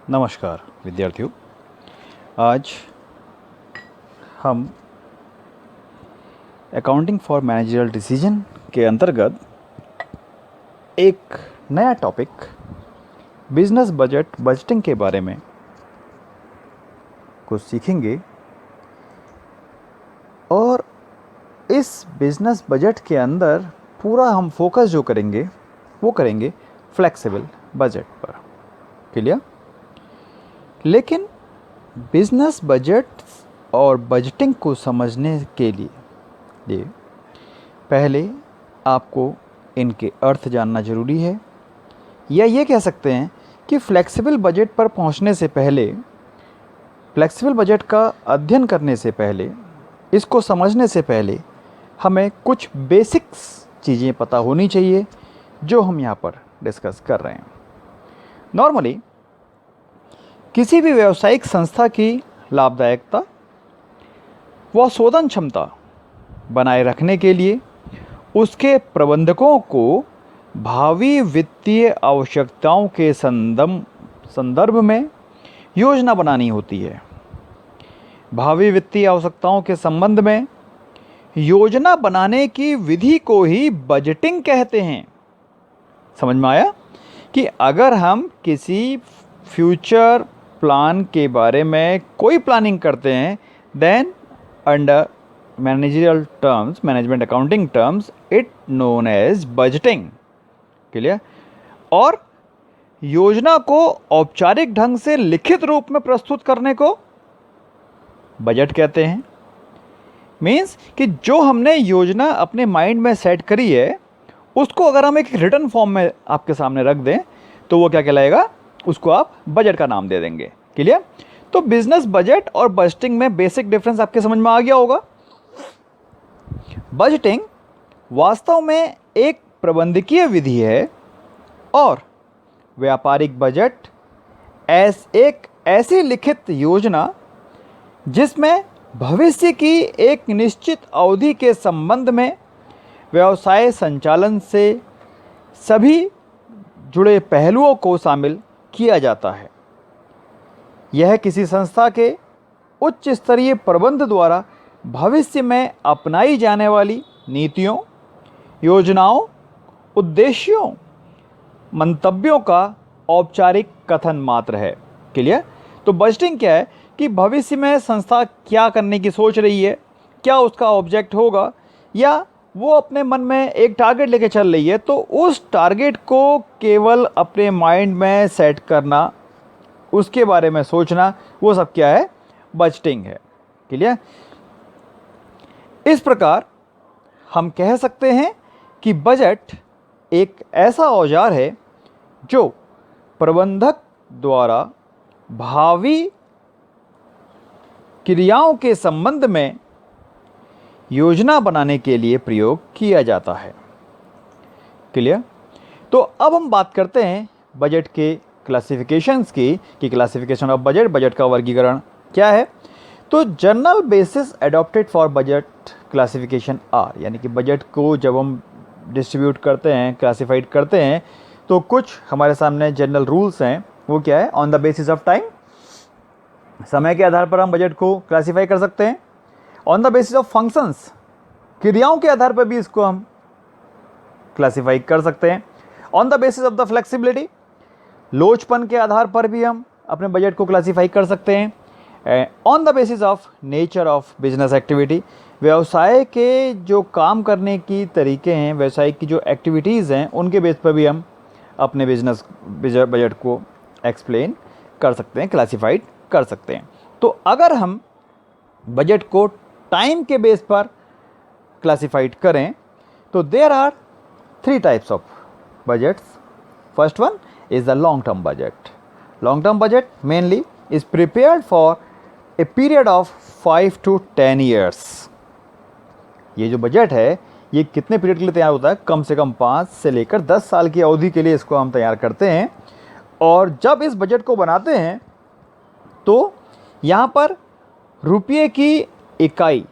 नमस्कार विद्यार्थियों। आज हम अकाउंटिंग फॉर मैनेजरियल डिसीजन के अंतर्गत एक नया टॉपिक बिजनेस बजटिंग के बारे में कुछ सीखेंगे। और इस बिजनेस बजट के अंदर पूरा हम फोकस जो करेंगे वो करेंगे फ्लेक्सिबल बजट पर। क्लियर? लेकिन बिजनेस बजट और बजटिंग को समझने के लिए पहले आपको इनके अर्थ जानना ज़रूरी है, या ये कह सकते हैं कि फ्लेक्सिबल बजट पर पहुंचने से पहले, फ्लेक्सिबल बजट का अध्ययन करने से पहले, इसको समझने से पहले हमें कुछ बेसिक्स चीज़ें पता होनी चाहिए जो हम यहाँ पर डिस्कस कर रहे हैं। नॉर्मली किसी भी व्यावसायिक संस्था की लाभदायकता व शोधन क्षमता बनाए रखने के लिए उसके प्रबंधकों को भावी वित्तीय आवश्यकताओं के संदर्भ में योजना बनानी होती है। भावी वित्तीय आवश्यकताओं के संबंध में योजना बनाने की विधि को ही बजटिंग कहते हैं। समझ में आया कि अगर हम किसी फ्यूचर प्लान के बारे में कोई प्लानिंग करते हैं, then under managerial terms, management accounting terms, it known as budgeting. Clear? और योजना को औपचारिक ढंग से लिखित रूप में प्रस्तुत करने को बजट कहते हैं। मीन्स कि जो हमने योजना अपने माइंड में सेट करी है उसको अगर हम एक रिटन फॉर्म में आपके सामने रख दें तो वो क्या कहलाएगा? उसको आप बजट का नाम दे देंगे। क्लियर? तो बिजनेस बजट और बजटिंग में बेसिक डिफरेंस आपके समझ में आ गया होगा। बजटिंग वास्तव में एक प्रबंधकीय विधि है और व्यापारिक बजट एक ऐसी लिखित योजना जिसमें भविष्य की एक निश्चित अवधि के संबंध में व्यवसाय संचालन से सभी जुड़े पहलुओं को शामिल किया जाता है। यह किसी संस्था के उच्च स्तरीय प्रबंध द्वारा भविष्य में अपनाई जाने वाली नीतियों, योजनाओं, उद्देश्यों, मंतव्यों का औपचारिक कथन मात्र है। क्लियर? तो बजटिंग क्या है कि भविष्य में संस्था क्या करने की सोच रही है, क्या उसका ऑब्जेक्ट होगा, या वो अपने मन में एक टारगेट लेके चल रही है, तो उस टारगेट को केवल अपने माइंड में सेट करना, उसके बारे में सोचना, वो सब क्या है? बजटिंग है। क्लियर? इस प्रकार हम कह सकते हैं कि बजट एक ऐसा औजार है जो प्रबंधक द्वारा भावी क्रियाओं के संबंध में योजना बनाने के लिए प्रयोग किया जाता है। क्लियर? तो अब हम बात करते हैं बजट के क्लासिफिकेशंस की कि क्लासिफिकेशन ऑफ बजट, बजट का वर्गीकरण क्या है। तो general basis adopted for budget classification are, यानी कि बजट को जब हम डिस्ट्रीब्यूट करते हैं, क्लासिफाइड करते हैं, तो कुछ हमारे सामने जनरल रूल्स हैं। वो क्या है? On the basis of time, समय के आधार पर हम बजट को क्लासीफाई कर सकते हैं। On the basis of functions, क्रियाओं के आधार पर भी इसको हम क्लासीफाई कर सकते हैं। On the basis of the flexibility, लोचपन के आधार पर भी हम अपने बजट को क्लासीफाई कर सकते हैं। On the basis of nature of business activity, व्यवसाय के जो काम करने की तरीके हैं, व्यवसाय की जो एक्टिविटीज़ हैं, उनके बेस पर भी हम अपने बिजनेस बजट को एक्सप्लेन कर सकते हैं, क्लासीफाइड कर सकते हैं। तो अगर हम बजट को टाइम के बेस पर क्लासिफाइड करें तो there are 3 types of budgets. First one is the long term budget. Long term budget mainly is prepared for a period of 5 to 10 years। ये जो बजट है ये कितने पीरियड के लिए तैयार होता है? कम से कम 5 से लेकर 10 साल की अवधि के लिए इसको हम तैयार करते हैं। और जब इस बजट को बनाते हैं तो यहाँ पर रुपये की इकाई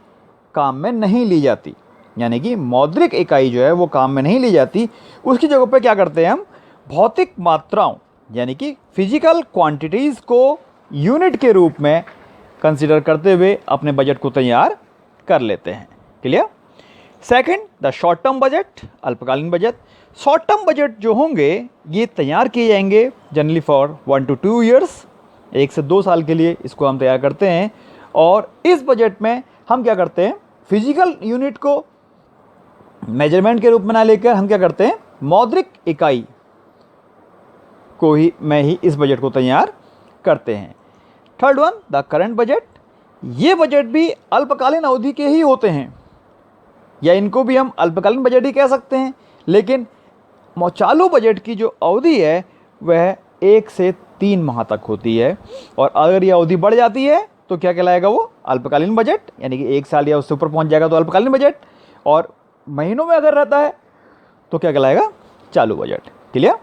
काम में नहीं ली जाती, यानी कि मौद्रिक इकाई जो है वो काम में नहीं ली जाती। उसकी जगह पे क्या करते हैं हम? भौतिक मात्राओं यानी कि फिजिकल क्वांटिटीज़ को यूनिट के रूप में कंसिडर करते हुए अपने बजट को तैयार कर लेते हैं। Clear? Second, the short term budget, अल्पकालीन बजट। शॉर्ट टर्म बजट जो होंगे ये तैयार किए जाएंगे जनरली फॉर 1 to 2 ईयर्स, 1 से 2 साल के लिए इसको हम तैयार करते हैं। और इस बजट में हम क्या करते हैं, फिजिकल यूनिट को मेजरमेंट के रूप में ना लेकर हम क्या करते हैं, मौद्रिक इकाई को ही में ही इस बजट को तैयार करते हैं। Third one, the current budget. ये बजट भी अल्पकालीन अवधि के ही होते हैं, या इनको भी हम अल्पकालीन बजट ही कह सकते हैं, लेकिन चालू बजट की जो अवधि है वह 1 से 3 माह तक होती है। और अगर ये अवधि बढ़ जाती है तो क्या कहलाएगा, वो अल्पकालीन बजट, यानी कि 1 साल या उससे ऊपर पहुंच जाएगा तो अल्पकालीन बजट, और महीनों में अगर रहता है तो क्या कहलाएगा, चालू बजट। क्लियर?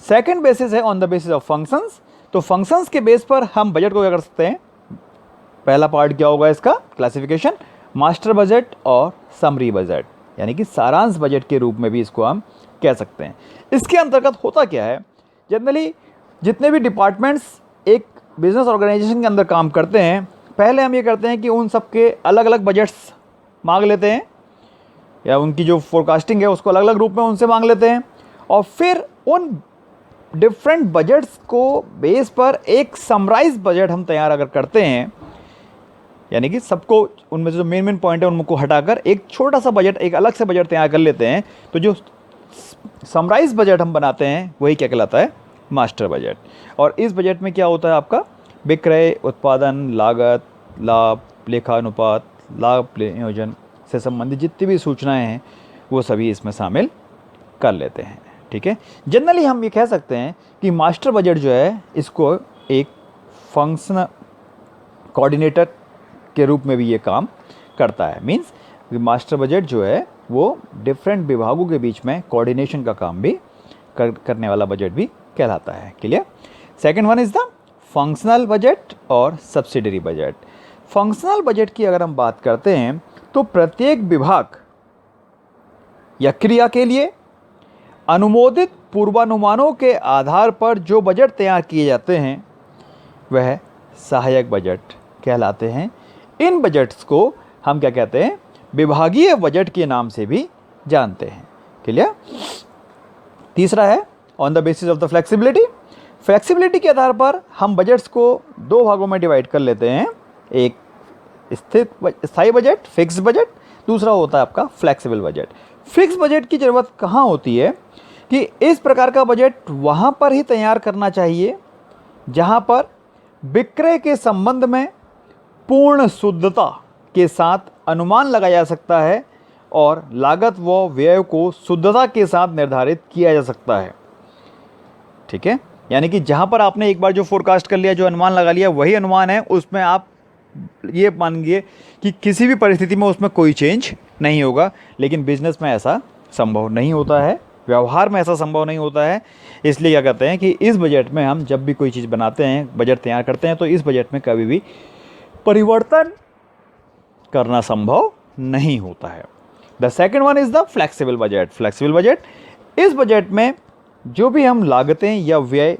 सेकंड बेसिस है on the basis of functions. तो फंक्शंस के बेस पर हम बजट को क्या कर सकते हैं, पहला पार्ट क्या होगा इसका, क्लासिफिकेशन, मास्टर बजट और समरी बजट, यानी कि सारांश बजट के रूप में भी इसको हम कह सकते हैं। इसके अंतर्गत होता क्या है, जनरली जितने भी डिपार्टमेंट्स एक बिजनेस ऑर्गेनाइजेशन के अंदर काम करते हैं, पहले हम ये करते हैं कि उन सब के अलग अलग बजट्स मांग लेते हैं, या उनकी जो फोरकास्टिंग है उसको अलग अलग रूप में उनसे मांग लेते हैं, और फिर उन डिफरेंट बजट्स को बेस पर एक समराइज बजट हम तैयार अगर करते हैं, यानी कि सबको उनमें से जो मेन पॉइंट है उनको हटाकर एक छोटा सा बजट, एक अलग से बजट तैयार कर लेते हैं, तो जो समराइज बजट हम बनाते हैं वही क्या कहलाता है, मास्टर बजट। और इस बजट में क्या होता है, आपका विक्रय, उत्पादन, लागत, लाभ, लेखानुपात, लाभ नियोजन से संबंधित जितनी भी सूचनाएं हैं वो सभी इसमें शामिल कर लेते हैं। ठीक है, जनरली हम ये कह सकते हैं कि मास्टर बजट जो है इसको एक फंक्शन कोऑर्डिनेटर के रूप में भी ये काम करता है। मींस मास्टर बजट जो है वो डिफरेंट विभागों के बीच में कोऑर्डिनेशन का काम भी करने वाला बजट भी कहलाता है। Clear? Second one is the functional budget और सब्सिडरी बजट। फंक्शनल बजट की अगर हम बात करते हैं तो प्रत्येक विभाग या क्रिया के लिए अनुमोदित पूर्वानुमानों के आधार पर जो बजट तैयार किए जाते हैं वह सहायक बजट कहलाते हैं। इन बजट्स को हम क्या कहते हैं, विभागीय बजट के नाम से भी जानते हैं। क्लियर? तीसरा है on the basis of the flexibility. Flexibility के आधार पर हम बजट्स को 2 भागों में डिवाइड कर लेते हैं, एक स्थित स्थायी बजट, फिक्स बजट, दूसरा होता है आपका फ्लेक्सिबल बजट। फिक्स बजट की ज़रूरत कहाँ होती है कि इस प्रकार का बजट वहाँ पर ही तैयार करना चाहिए जहाँ पर विक्रय के संबंध में पूर्ण शुद्धता के साथ अनुमान लगाया जा सकता है और लागत व व्यय को शुद्धता के साथ निर्धारित किया जा सकता है। ठीक है, यानी कि जहाँ पर आपने एक बार जो फोरकास्ट कर लिया, जो अनुमान लगा लिया, वही अनुमान है, उसमें आप ये मानिए कि किसी भी परिस्थिति में उसमें कोई चेंज नहीं होगा। लेकिन बिजनेस में ऐसा संभव नहीं होता है, व्यवहार में ऐसा संभव नहीं होता है। इसलिए क्या कहते हैं कि इस बजट में हम जब भी कोई चीज़ बनाते हैं, बजट तैयार करते हैं, तो इस बजट में कभी भी परिवर्तन करना संभव नहीं होता है। The second one is the flexible budget. Flexible budget, इस बजट में जो भी हम लागतें या व्यय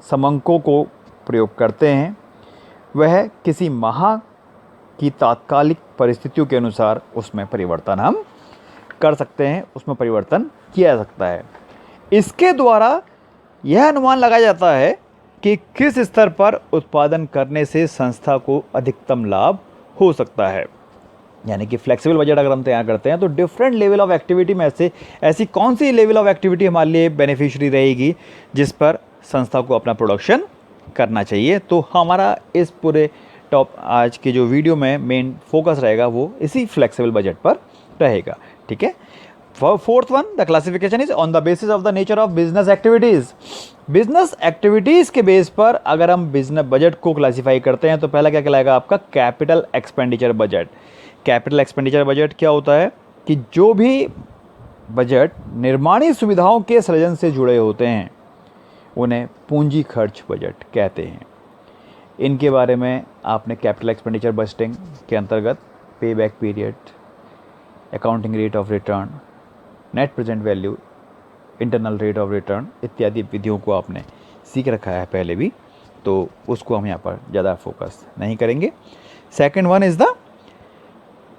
समंकों को प्रयोग करते हैं वह किसी माह की तात्कालिक परिस्थितियों के अनुसार उसमें परिवर्तन हम कर सकते हैं, उसमें परिवर्तन किया जा सकता है। इसके द्वारा यह अनुमान लगाया जाता है कि किस स्तर पर उत्पादन करने से संस्था को अधिकतम लाभ हो सकता है। यानी कि फ्लेक्सिबल बजट अगर हम तैयार करते हैं तो डिफरेंट लेवल ऑफ एक्टिविटी में से ऐसी कौन सी लेवल ऑफ एक्टिविटी हमारे लिए बेनिफिशियरी रहेगी जिस पर संस्था को अपना प्रोडक्शन करना चाहिए। तो हमारा इस पूरे आज के जो वीडियो में मेन फोकस रहेगा वो इसी फ्लेक्सिबल बजट पर रहेगा। ठीक है, fourth one, the classification is on the basis of the nature of business activities. Business activities के बेस पर अगर हम बिजनेस बजट को क्लासीफाई करते हैं तो पहला क्या कहलाएगा आपका capital expenditure budget. Capital expenditure budget क्या होता है कि जो भी बजट निर्माणी सुविधाओं के सृजन से जुड़े होते हैं उन्हें पूंजी खर्च बजट कहते हैं। इनके बारे में आपने कैपिटल एक्सपेंडिचर बजटिंग के अंतर्गत पे back period, accounting rate of return, net present value, internal rate of return इत्यादि विधियों को आपने सीख रखा है पहले भी, तो उसको हम यहाँ पर ज़्यादा फोकस नहीं करेंगे। Second one is the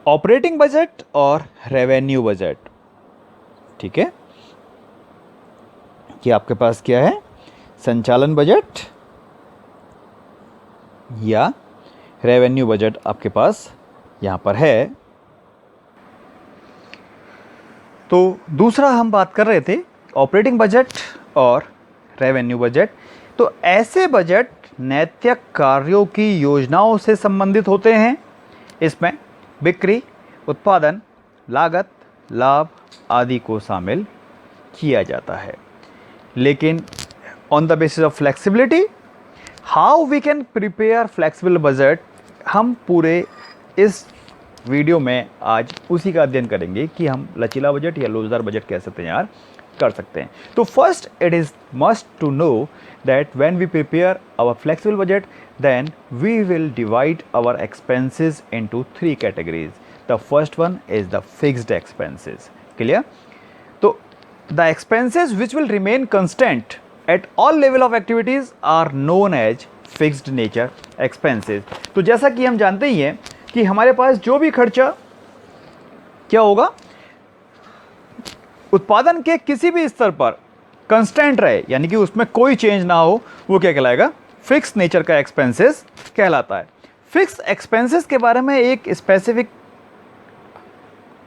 operating budget और रेवेन्यू बजट। ठीक है, कि आपके पास क्या है, संचालन बजट या रेवेन्यू बजट आपके पास यहाँ पर है। तो दूसरा हम बात कर रहे थे ऑपरेटिंग बजट और रेवेन्यू बजट। तो ऐसे बजट नैतिक कार्यों की योजनाओं से संबंधित होते हैं। इसमें बिक्री, उत्पादन, लागत, लाभ आदि को शामिल किया जाता है। लेकिन on the basis of flexibility, how we can prepare flexible budget, हम पूरे इस वीडियो में आज उसी का अध्ययन करेंगे कि हम लचीला बजट या लोचदार बजट कैसे तैयार कर सकते हैं। तो first, it is must to know that when we prepare our flexible budget, then we will divide our expenses into 3 categories. The first one is the fixed expenses. Clear? तो the expenses which will remain constant at all level of activities are known as fixed nature expenses. तो जैसा कि हम जानते ही हैं कि हमारे पास जो भी खर्चा क्या होगा, उत्पादन के किसी भी स्तर पर कंस्टेंट रहे, यानी कि उसमें कोई चेंज ना हो, वो क्या कहलाएगा, फिक्स नेचर का एक्सपेंसेस कहलाता है। फिक्स एक्सपेंसेस के बारे में एक स्पेसिफिक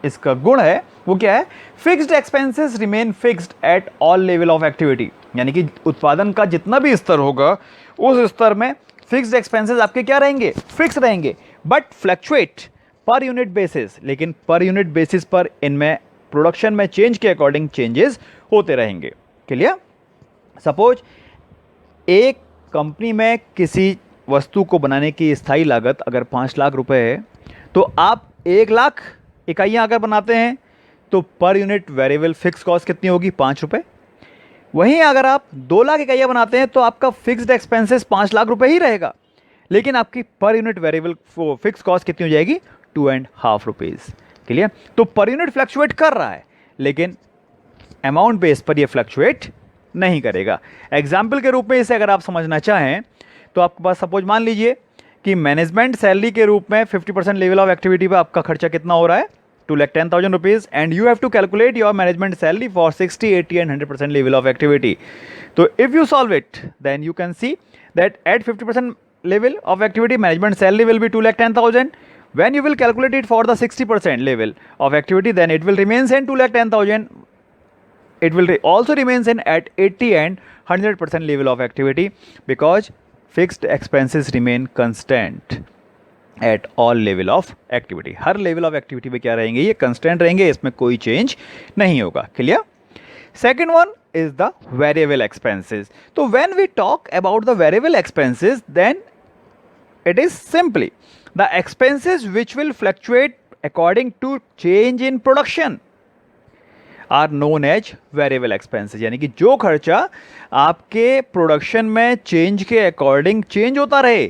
इसका गुण है, वो क्या है, fixed expenses remain fixed at all level of activity. यानी कि उत्पादन का जितना भी स्तर होगा उस स्तर में फिक्स्ड एक्सपेंसेस आपके क्या रहेंगे, फिक्स रहेंगे, बट फ्लक्चुएट पर यूनिट बेसिस। लेकिन पर यूनिट बेसिस पर इनमें प्रोडक्शन में चेंज के अकॉर्डिंग चेंजेस होते रहेंगे। क्लियर? सपोज एक कंपनी में किसी वस्तु को बनाने की स्थायी लागत अगर 5 लाख रुपए है, तो आप 1 लाख इकाइयाँ अगर बनाते हैं तो पर यूनिट वेरिएबल फिक्स कॉस्ट कितनी होगी, 5 रुपये। वहीं अगर आप 2 लाख इकाइयाँ बनाते हैं तो आपका फिक्स्ड एक्सपेंसेस 5 लाख रुपए ही रहेगा, लेकिन आपकी पर यूनिट वेरिएबल फिक्स कॉस्ट कितनी हो जाएगी, 2.5 रुपीज़। क्लियर? तो पर यूनिट फ्लक्चुएट कर रहा है, लेकिन अमाउंट बेस पर ये फ्लक्चुएट नहीं करेगा। एग्जाम्पल के रूप में इसे अगर आप समझना चाहें तो आपके पास सपोज मान लीजिए कि मैनेजमेंट सैलरी के रूप में 50% लेवल ऑफ एक्टिविटी पे आपका खर्चा कितना हो रहा है, 2,10,000 rupees, and you have to calculate your management salary for 60, 80 and 100% level of activity. तो if you solve it, then you can see that at 50% level of activity management salary will be 2,10,000. When you will calculate it for the 60% level of activity, then it will remains in 2,10,000. It will also remains in at 80 and 100% level of activity, because fixed expenses remain constant at all level of activity. Her level of activity पे क्या रहेंगे, ये constant रहेंगे, इसमें कोई change नहीं होगा। Clear? Second one is the variable expenses. So when we talk about the variable expenses, then it is simply the expenses which will fluctuate according to change in production are known as variable expenses. यानी कि जो खर्चा आपके production में change के according change होता रहे,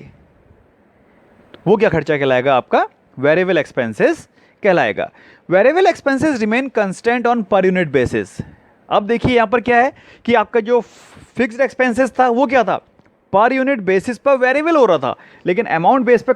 वो क्या खर्चा कहलाएगा, आपका वेरिएबल एक्सपेंसेस कहलाएगा। Variable expenses remain constant on per unit basis. अब देखिए यहाँ पर क्या है कि आपका जो फिक्स्ड एक्सपेंसेस था वो क्या था, पर यूनिट बेसिस पर वेरिएबल हो रहा था, लेकिन अमाउंट बेस पर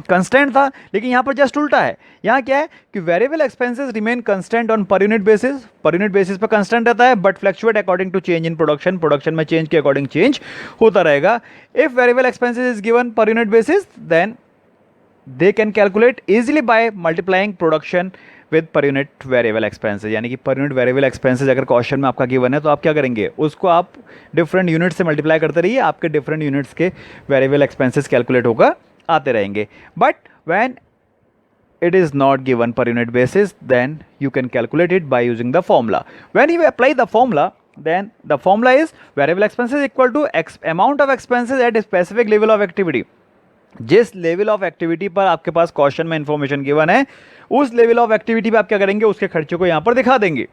कंस्टेंट था। लेकिन यहाँ पर जस्ट उल्टा है, यहाँ क्या है कि variable expenses remain constant on per unit basis पर कंस्टेंट रहता है, but fluctuate according to change in production में चेंज के अकॉर्डिंग चेंज होता रहेगा। If variable expenses is given per unit basis, then they can calculate easily by multiplying production with per unit variable expenses. यानी कि per unit variable expenses अगर question में आपका given है तो आप क्या करेंगे, उसको आप डिफरेंट यूनिट से मल्टीप्लाई करते रहिए, आपके डिफरेंट यूनिट्स के वेरिएबल एक्सपेंसेस कैलकुलेट होकर आते रहेंगे। But when it is not given per unit basis, then you can calculate it by using the formula. When you apply the formula, then the formula is variable expenses equal to amount of expenses at a specific level of activity. जिस level of activity पर आपके पास question में information given है, उस level of activity पे आप क्या करेंगे, उसके खर्चे को यहाँ पर दिखा देंगे।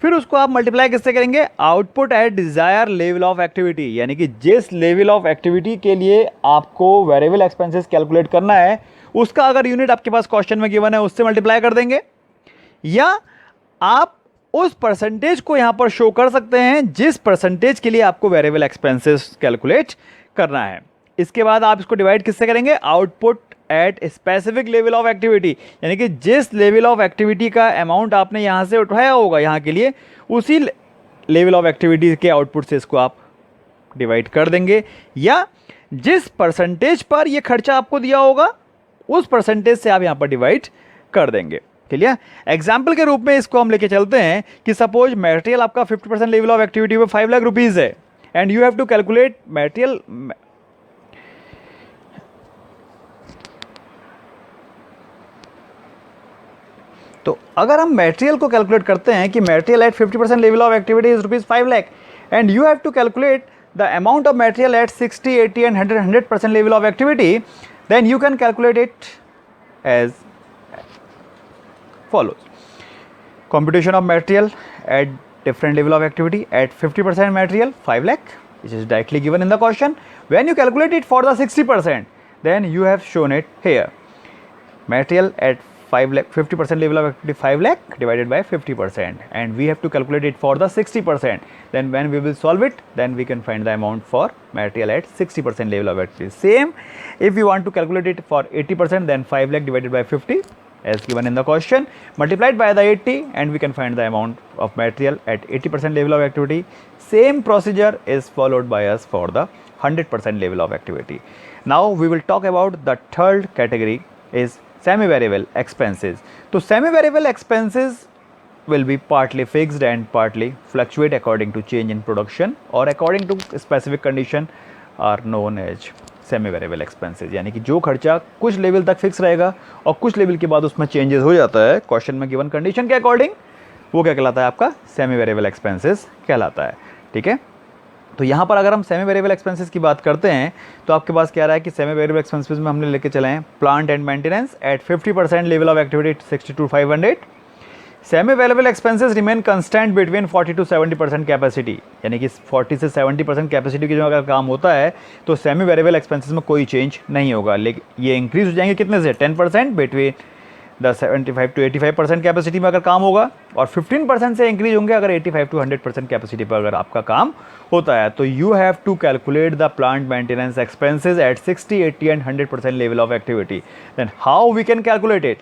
फिर उसको आप मल्टीप्लाई किससे करेंगे, output at desire level of activity. यानी कि जिस लेवल ऑफ एक्टिविटी के लिए आपको वेरिएबल एक्सपेंसेस कैलकुलेट करना है, उसका अगर यूनिट आपके पास क्वेश्चन में गिवन है उससे मल्टीप्लाई कर देंगे, या आप उस परसेंटेज को यहाँ पर शो कर सकते हैं जिस परसेंटेज के लिए आपको वेरिएबल एक्सपेंसेस कैलकुलेट करना है। इसके बाद आप इसको डिवाइड किससे करेंगे, output at specific level of activity, यानी कि जिस लेवल ऑफ एक्टिविटी का अमाउंट आपने यहाँ से उठाया होगा यहाँ के लिए, उसी लेवल ऑफ एक्टिविटी के आउटपुट से इसको आप डिवाइड कर देंगे, या जिस परसेंटेज पर ये खर्चा आपको दिया होगा उस परसेंटेज से आप यहाँ पर डिवाइड कर देंगे। क्लियर। एग्जाम्पल के रूप में इसको हम लेके चलते हैं कि सपोज मटेरियल आपका 50% लेवल ऑफ एक्टिविटी में 5 लाख रुपीज है and you have to calculate material. तो अगर हम मटेरियल को कैलकुलेट करते हैं कि material at 50% level of activity is rupees 5 lakh and you have to calculate the amount of material at 60, 80 and 100% level of activity, then you can calculate it as follows. Computation of material at different level of activity at 50% material 5 lakh, which is directly given in the question. When you calculate it for the 60%, then you have shown it here. Material at 5 lakh, 50% level of activity 5 lakh divided by 50%, and we have to calculate it for the 60%. Then when we will solve it, then we can find the amount for material at 60% level of activity. Same if we want to calculate it for 80%, then 5 lakh divided by 50 as given in the question, multiplied by the 80, and we can find the amount of material at 80% level of activity. Same procedure is followed by us for the 100% level of activity. Now we will talk about the third category is semi variable expenses. So semi variable expenses will be partly fixed and partly fluctuate according to change in production or according to specific condition, are known as semi variable expenses, यानी कि जो खर्चा कुछ level तक fix रहेगा और कुछ level के बाद उसमें चेंजेस हो जाता है क्वेश्चन में गिवन कंडीशन के अकॉर्डिंग, वो क्या कहलाता है, आपका सेमी वेरिएबल एक्सपेंसेस कहलाता है। ठीक है। तो यहाँ पर अगर हम सेमी वेरिएबल एक्सपेंसेस की बात करते हैं तो आपके पास क्या रहा है कि सेमी वेरिएबल एक्सपेंसेस में हमने लेके चले हैं plant and maintenance at 50% level of activity 62,500। Semi variable expenses remain constant between 40 to 70% capacity, यानी कि 40 से 70% कैपेसिटी की जो अगर काम होता है तो सेमी वेरिएबल एक्सपेंसेस में कोई चेंज नहीं होगा, लेकिन ये इंक्रीज हो जाएंगे कितने से, 10% बिटवीन द 75 to 85% कैपेसिटी में अगर काम होगा, और 15% से इंक्रीज होंगे अगर 85 to 100% कैपेसिटी पर अगर आपका काम होता है। तो you have to calculate the plant maintenance expenses at 60, 80 and 100% level of activity. Then how we can calculate it?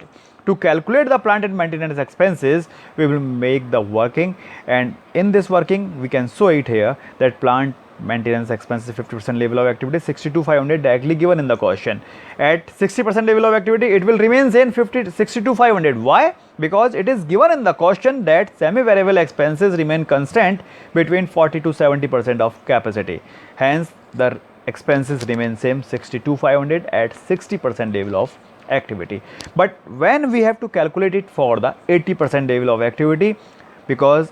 To calculate the plant and maintenance expenses, we will make the working, and in this working we can show it here that plant maintenance expenses 50% level of activity 62,500 directly given in the question. At 60% level of activity it will remain same 62,500. Why? Because it is given in the question that semi variable expenses remain constant between 40 to 70% of capacity. Hence the expenses remain same 62,500 at 60% level of activity. But when we have to calculate it for the 80% level of activity, because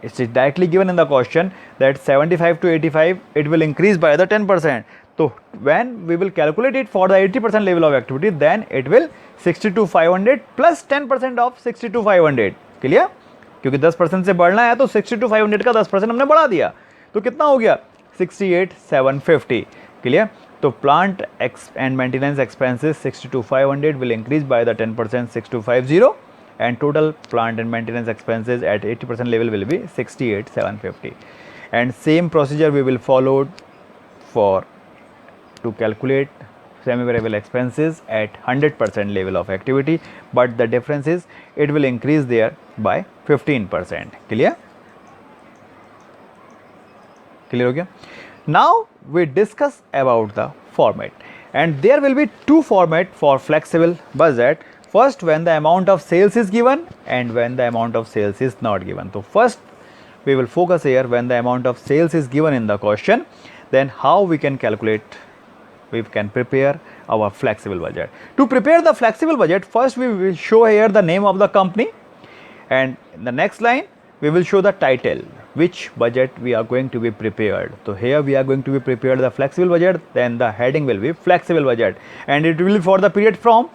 it is directly given in the question that 75 to 85 it will increase by the 10%. So when we will calculate it for the 80% level of activity, then it will 62,500 plus 10% of 62,500. Clear? क्योंकि 10% से बढ़ना है तो 62,500 का 10% हमने बढ़ा दिया, तो कितना हो गया 68,750. क्लियर? तो plant and maintenance expenses 62,500 will increase by the 10% 6,250, and total plant and maintenance expenses at 80% level will be 68,750. And same procedure we will follow for to calculate semi variable expenses at 100% level of activity, but the difference is it will increase there by 15%. clear हो गया? Now we discuss about the format, and there will be two format for flexible budget. First, when the amount of sales is given, and when the amount of sales is not given. So first we will focus here when the amount of sales is given in the question, then how we can calculate, we can prepare our flexible budget. To prepare the flexible budget, first we will show here the name of the company, and in the next line we will show the title, which budget we are going to be prepared. So here we are going to be prepared the flexible budget, then the heading will be flexible budget, and it will be for the period from,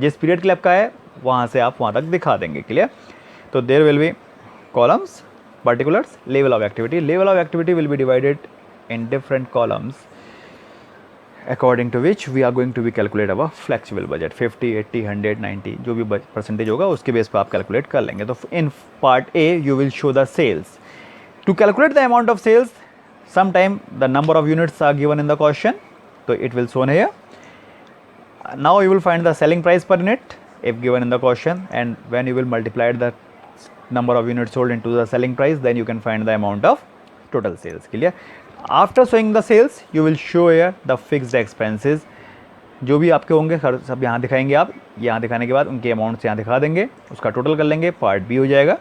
जिस period के लिए आपका है वहाँ से आप वहाँ तक दिखा देंगे। क्लियर? तो there will be columns, particulars, level of activity. Level of activity will be divided in different columns. According to which we are going to be calculate our flexible budget 50, 80, 100, 90 जो भी परसेंटेज होगा उसके base पर आप calculate कर लेंगे. तो in part A you will show the sales. To calculate the amount of sales sometime the number of units are given in the question, so it will shown here. Now you will find the selling price per unit if given in the question, and when you will multiply the number of units sold into the selling price, then you can find the amount of total sales. Clear? After showing the sales you will show here the fixed expenses. जो भी आपके होंगे सब यहाँ दिखाएंगे आप. यहाँ दिखाने के बाद उनके अमाउंट्स यहाँ दिखा देंगे, उसका टोटल कर लेंगे, पार्ट बी हो जाएगा.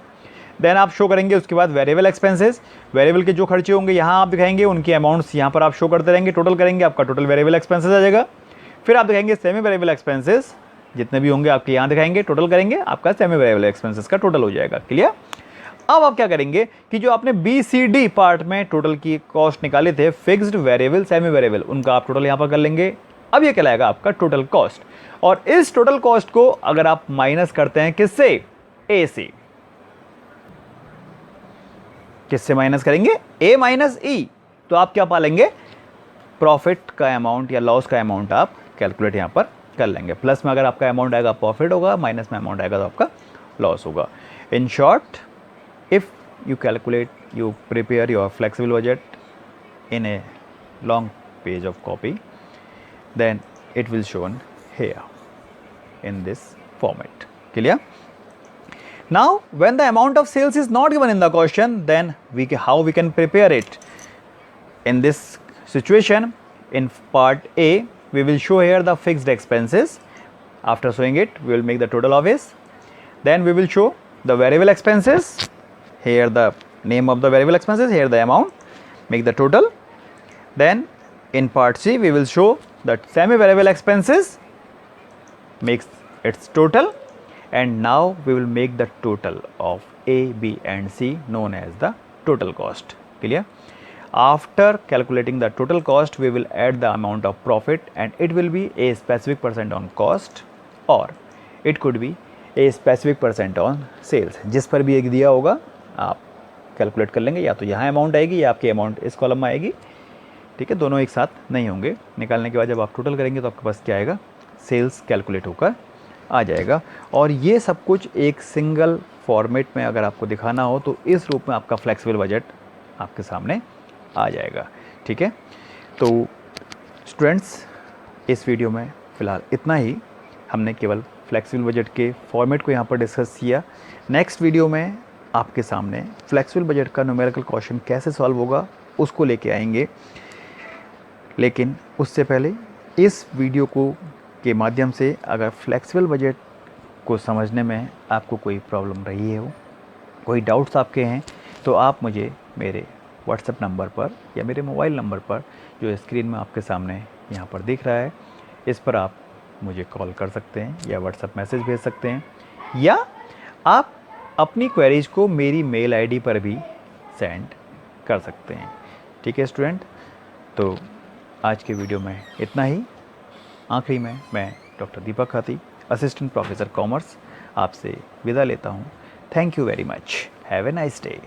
देन आप शो करेंगे उसके बाद वेरिएबल एक्सपेंसेस. वेरिएबल के जो खर्चे होंगे यहाँ आप दिखाएंगे, उनके अमाउंट्स यहाँ पर आप शो करते रहेंगे, टोटल करेंगे, आपका टोटल वेरिएबल एक्सपेंसेस आ जाएगा. फिर आप दिखाएंगे सेमी वेरिएबल एक्सपेंसेस, जितने भी होंगे आपके यहाँ दिखाएंगे, टोटल करेंगे, आपका सेमी वेरिएबल एक्सपेंसेस का टोटल हो जाएगा. क्लियर? अब आप क्या करेंगे कि जो आपने बी सी डी पार्ट में टोटल की कॉस्ट निकाले थे, फिक्स्ड, वेरिएबल, सेमी वेरिएबल, उनका आप टोटल यहाँ पर कर लेंगे. अब ये कहलाएगा आपका टोटल कॉस्ट. और इस टोटल कॉस्ट को अगर आप माइनस करते हैं किससे? ए से. किससे माइनस करेंगे? ए माइनस ई. तो आप क्या पालेंगे? प्रॉफिट का अमाउंट या लॉस का अमाउंट आप कैलकुलेट यहाँ पर कर लेंगे. प्लस में अगर आपका अमाउंट आएगा प्रॉफिट होगा, माइनस में अमाउंट आएगा तो आपका लॉस होगा. In short, if you calculate, you prepare your flexible budget in a long page of copy, then it will shown here in this format. Clear? Now when the amount of sales is not given in the question, then how we can prepare it? In this situation, in part A we will show here the fixed expenses. After showing it, we will make the total of it. Then we will show the variable expenses. Here the name of the variable expenses, here the amount, make the total. Then in part C we will show that semi variable expenses, makes its total, and now we will make the total of A, B and C known as the total cost. Clear? After calculating the total cost, we will add the amount of profit, and it will be a specific percent on cost, or it could be a specific percent on sales. जिस पर भी एक दिया होगा आप calculate कर लेंगे, या तो यहाँ अमाउंट आएगी या आपकी अमाउंट इस कॉलम में आएगी. ठीक है, दोनों एक साथ नहीं होंगे. निकालने के बाद जब आप टोटल करेंगे तो आपके पास क्या आएगा? सेल्स कैलकुलेट होकर आ जाएगा. और ये सब कुछ एक सिंगल फॉर्मेट में अगर आपको दिखाना हो तो इस रूप में आपका फ्लेक्सिबल बजट आपके सामने आ जाएगा. ठीक है, तो स्टूडेंट्स, इस वीडियो में फ़िलहाल इतना ही. हमने केवल फ्लेक्सिबल बजट के फॉर्मेट को यहाँ पर डिस्कस किया. नेक्स्ट वीडियो में आपके सामने फ्लेक्सिबल बजट का न्यूमेरिकल क्वेश्चन कैसे सॉल्व होगा उसको लेके आएंगे. लेकिन उससे पहले इस वीडियो के माध्यम से अगर फ्लेक्सिबल बजट को समझने में आपको कोई प्रॉब्लम रही हो, कोई डाउट्स आपके हैं, तो आप मुझे मेरे व्हाट्सएप नंबर पर या मेरे मोबाइल नंबर पर जो स्क्रीन में आपके सामने यहाँ पर दिख रहा है, इस पर आप मुझे कॉल कर सकते हैं या व्हाट्सएप मैसेज भेज सकते हैं, या आप अपनी क्वेरीज को मेरी मेल आईडी पर भी सेंड कर सकते हैं. ठीक है स्टूडेंट, तो आज के वीडियो में इतना ही. आखिरी में मैं डॉक्टर दीपक खाती, असिस्टेंट प्रोफेसर कॉमर्स, आपसे विदा लेता हूँ. Thank you very much. Have a nice day.